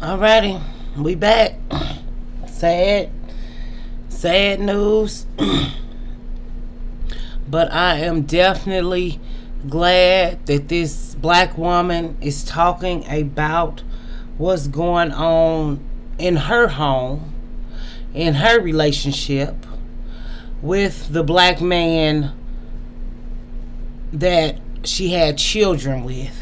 Alrighty, we back. Sad news. But I am definitely glad that this black woman is talking about what's going on in her home, in her relationship with the black man that she had children with.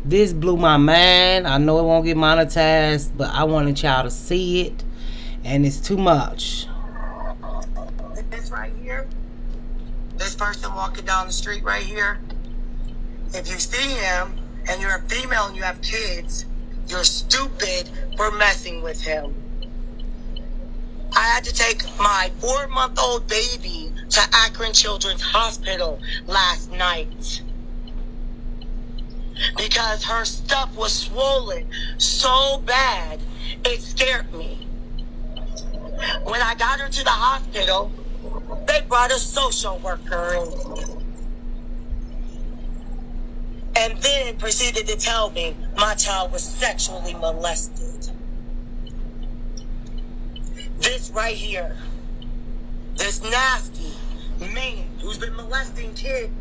This blew my mind. I know it won't get monetized, but I wanted y'all to see it, and it's too much. This right here, this person walking down the street right here, if you see him and you're a female and you have kids, you're stupid for messing with him. I had to take my 4-month-old baby to Akron Children's Hospital last night because her stuff was swollen so bad it scared me. When I got her to the hospital, they brought a social worker in and then proceeded to tell me my child was sexually molested. This right here, this nasty man who's been molesting kids.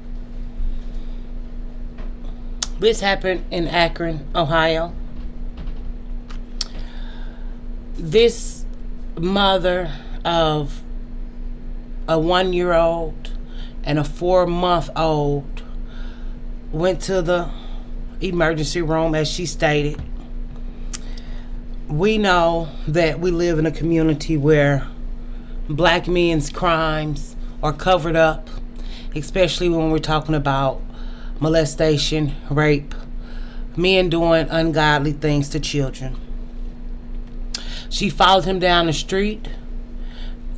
This happened in Akron, Ohio. This mother of a 1-year-old and a 4-month-old went to the emergency room, as she stated. We know that we live in a community where black men's crimes are covered up, especially when we're talking about molestation, rape, men doing ungodly things to children. She followed him down the street.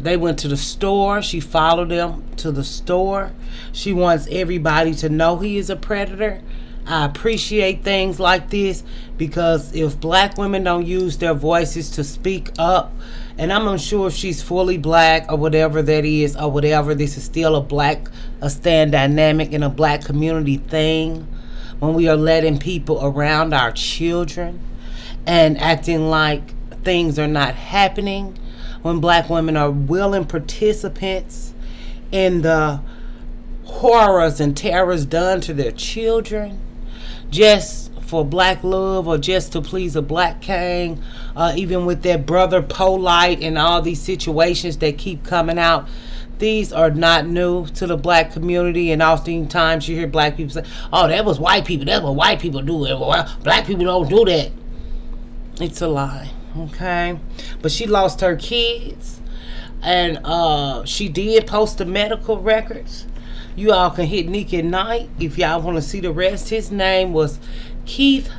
They went to the store. She followed them to the store. She wants everybody to know he is a predator. I appreciate things like this because if black women don't use their voices to speak up, and I'm unsure if she's fully black or whatever that is, or whatever, this is still a stand dynamic in a black community thing when we are letting people around our children and acting like things are not happening, when black women are willing participants in the horrors and terrors done to their children just for black love or just to please a black king, even with their brother Polite and all these situations that keep coming out. These are not new to the black community, and oftentimes you hear black people say, oh, that was white people, that's what white people do, black people don't do that. It's a lie. Okay, but she lost her kids, and she did post the medical records. You all can hit Nick at night if y'all want to see the rest. His name was Keith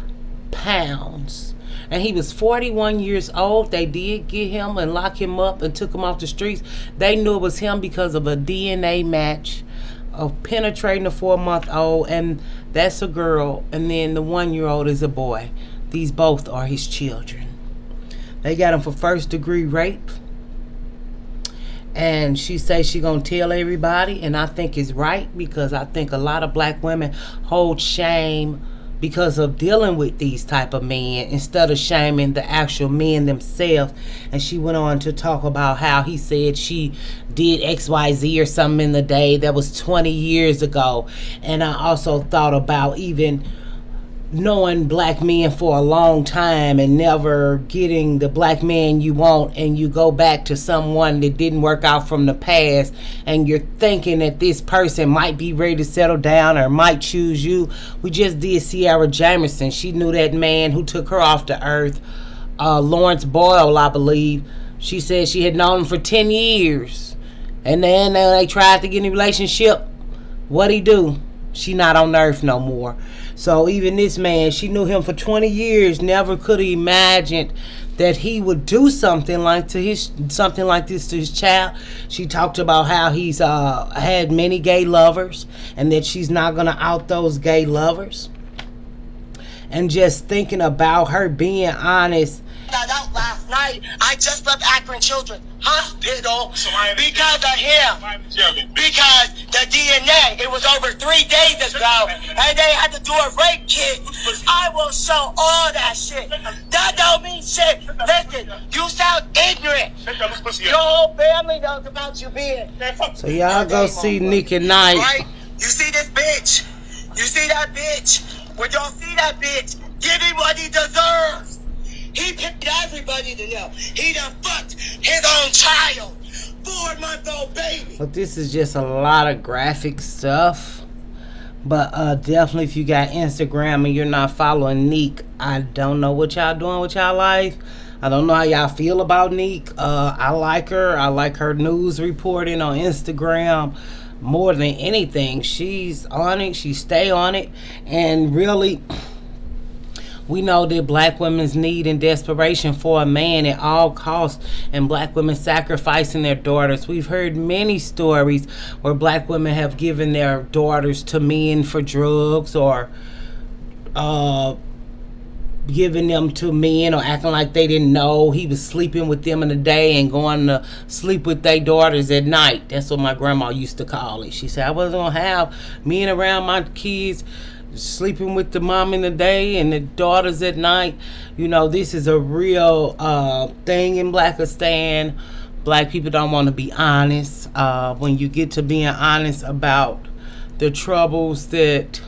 Pounds, and he was 41 years old. They did get him and lock him up and took him off the streets. They knew it was him because of a DNA match of penetrating a 4-month-old, and that's a girl, and then the 1-year-old is a boy. These both are his children. They got him for first-degree rape. And she says she gonna tell everybody, and I think it's right because I think a lot of black women hold shame because of dealing with these type of men instead of shaming the actual men themselves. And she went on to talk about how he said she did XYZ or something in the day that was 20 years ago. And I also thought about even knowing black men for a long time and never getting the black man you want, and you go back to someone that didn't work out from the past, and you're thinking that this person might be ready to settle down or might choose you. We just did Sierra Jamerson. She knew that man who took her off the earth, Lawrence Boyle, I believe. She said she had known him for 10 years, and then they tried to get in a relationship. What'd he do? She not on earth no more. So even this man, she knew him for 20 years, never could have imagined that he would do something like this to his child. She talked about how he's had many gay lovers and that she's not going to out those gay lovers. And just thinking about her being honest. Out last night, I just left Akron Children's Hospital because of him. Because the DNA, it was over 3 days ago, and they had to do a rape kit. I will show all that shit. That don't mean ain't shit. Listen, you sound ignorant. Your whole family knows about you being. So y'all go see Nick at night. Right? You see this bitch. You see that bitch. When y'all see that bitch, give him what he deserves. He picked everybody to know. He done fucked his own child. 4-month-old baby. But this is just a lot of graphic stuff. But definitely if you got Instagram and you're not following Neek, I don't know what y'all doing with y'all life. I don't know how y'all feel about Neek. I like her. I like her news reporting on Instagram more than anything. She's on it. She stay on it. And really, we know that black women's need and desperation for a man at all costs, and black women sacrificing their daughters. We've heard many stories where black women have given their daughters to men for drugs, or giving them to men, or acting like they didn't know he was sleeping with them in the day and going to sleep with their daughters at night. That's what my grandma used to call it. She said, I wasn't going to have men around my kids sleeping with the mom in the day and the daughters at night. You know, this is a real thing in Blackistan. Black people don't want to be honest. When you get to being honest about the troubles that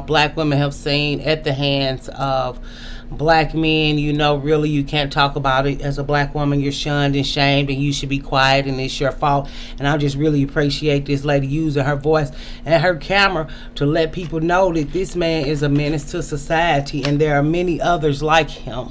black women have seen at the hands of black men, you know, really you can't talk about it. As a black woman, you're shunned and shamed, and you should be quiet, and it's your fault. And I just really appreciate this lady using her voice and her camera to let people know that this man is a menace to society, and there are many others like him.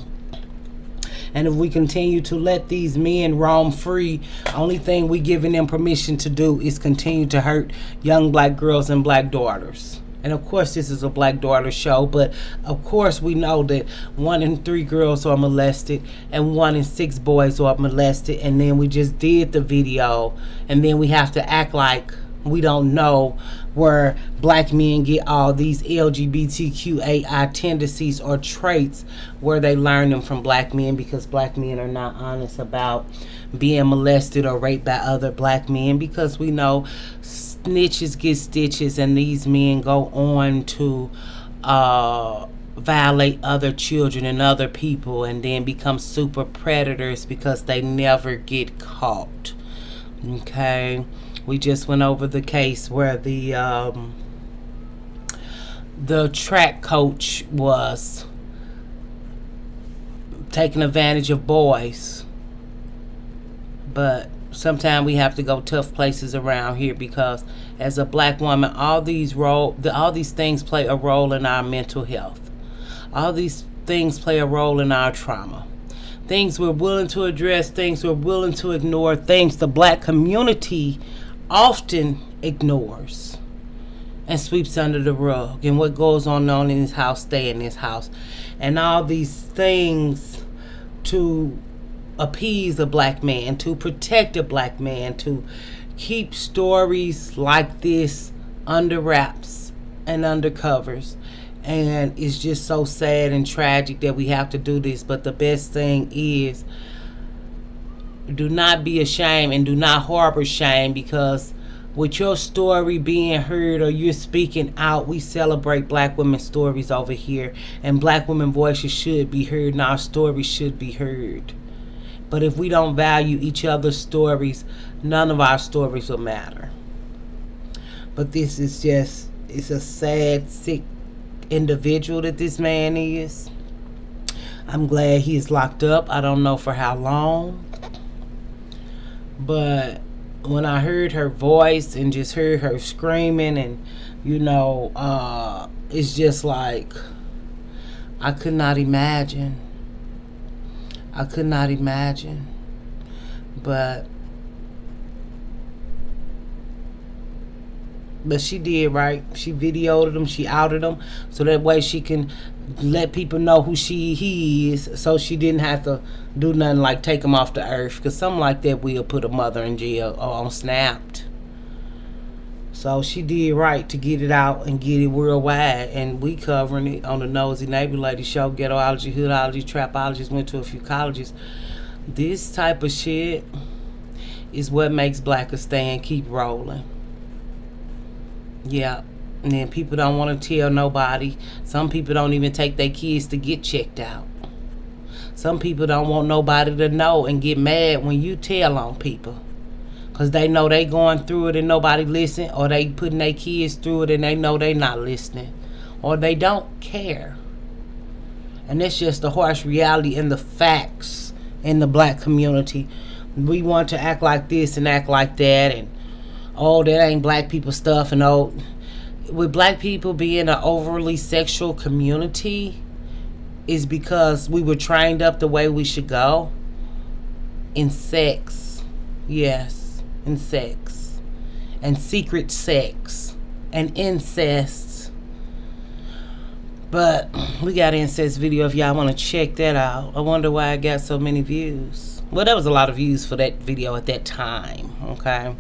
And if we continue to let these men roam free, only thing we giving them permission to do is continue to hurt young black girls and black daughters. And of course, this is a black daughter show, but of course we know that 1 in 3 girls are molested and 1 in 6 boys are molested. And then we just did the video, and then we have to act like we don't know where black men get all these LGBTQAI tendencies or traits, where they learn them from black men, because black men are not honest about being molested or raped by other black men, because we know snitches get stitches, and these men go on to violate other children and other people, and then become super predators because they never get caught. Okay, we just went over the case where the track coach was taking advantage of boys. But sometimes we have to go tough places around here, because as a black woman, all these things play a role in our mental health. All these things play a role in our trauma. Things we're willing to address, things we're willing to ignore, things the black community often ignores and sweeps under the rug. And what goes on in this house, stay in this house. And all these things to appease a black man, to protect a black man, to keep stories like this under wraps and under covers. And it's just so sad and tragic that we have to do this. But the best thing is, do not be ashamed and do not harbor shame, because with your story being heard or you're speaking out, we celebrate black women's stories over here, and black women voices should be heard, and our stories should be heard. But if we don't value each other's stories, none of our stories will matter. But this is just, it's a sad, sick individual that this man is. I'm glad he is locked up. I don't know for how long. But when I heard her voice and just heard her screaming, and you know, it's just like, I could not imagine. I could not imagine. But she did right. She videoed him. She outed him, so that way she can let people know who he is. So she didn't have to do nothing like take him off the earth, because something like that will put a mother in jail or on Snapped. So she did right to get it out and get it worldwide, and we covering it on the Nosy Neighbor Lady show. Ghettoology, hoodology, trapologist, went to a few colleges. This type of shit is what makes Blackistan keep rolling. Yeah. And then people don't want to tell nobody. Some people don't even take their kids to get checked out. Some people don't want nobody to know and get mad when you tell on people. Because they know they going through it and nobody listen. Or they putting their kids through it and they know they not listening. Or they don't care. And that's just the harsh reality and the facts in the black community. We want to act like this and act like that. And, oh, that ain't black people stuff. And, oh, with black people being an overly sexual community is because we were trained up the way we should go in sex. Yes, in sex. And secret sex. And incest. But we got an incest video if y'all want to check that out. I wonder why I got so many views. Well, there was a lot of views for that video at that time, okay?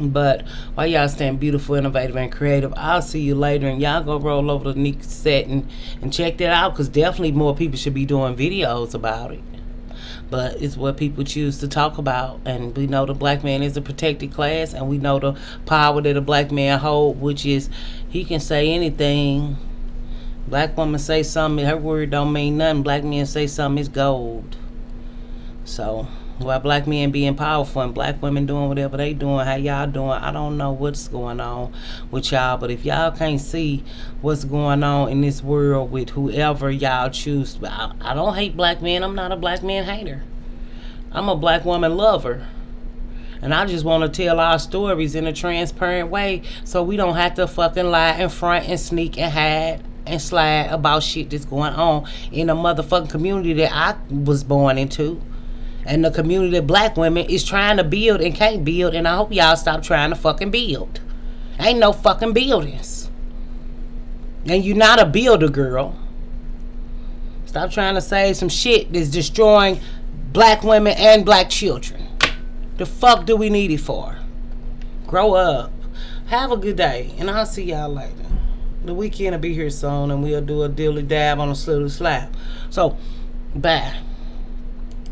But while y'all staying beautiful, innovative, and creative, I'll see you later. And y'all go roll over the Nick set and check that out. Because definitely more people should be doing videos about it. But it's what people choose to talk about. And we know the black man is a protected class. And we know the power that a black man holds, which is he can say anything. Black woman say something, her word don't mean nothing. Black men say something, it's gold. So while black men being powerful and black women doing whatever they doing, how y'all doing, I don't know what's going on with y'all. But if y'all can't see what's going on in this world with whoever y'all choose, I don't hate black men. I'm not a black man hater. I'm a black woman lover. And I just want to tell our stories in a transparent way so we don't have to fucking lie and front and sneak and hide and slide about shit that's going on in a motherfucking community that I was born into. And the community that black women is trying to build and can't build. And I hope y'all stop trying to fucking build. Ain't no fucking buildings. And you're not a builder, girl. Stop trying to say some shit that's destroying black women and black children. The fuck do we need it for? Grow up. Have a good day. And I'll see y'all later. The weekend will be here soon. And we'll do a dilly dab on a slither slap. So, bye.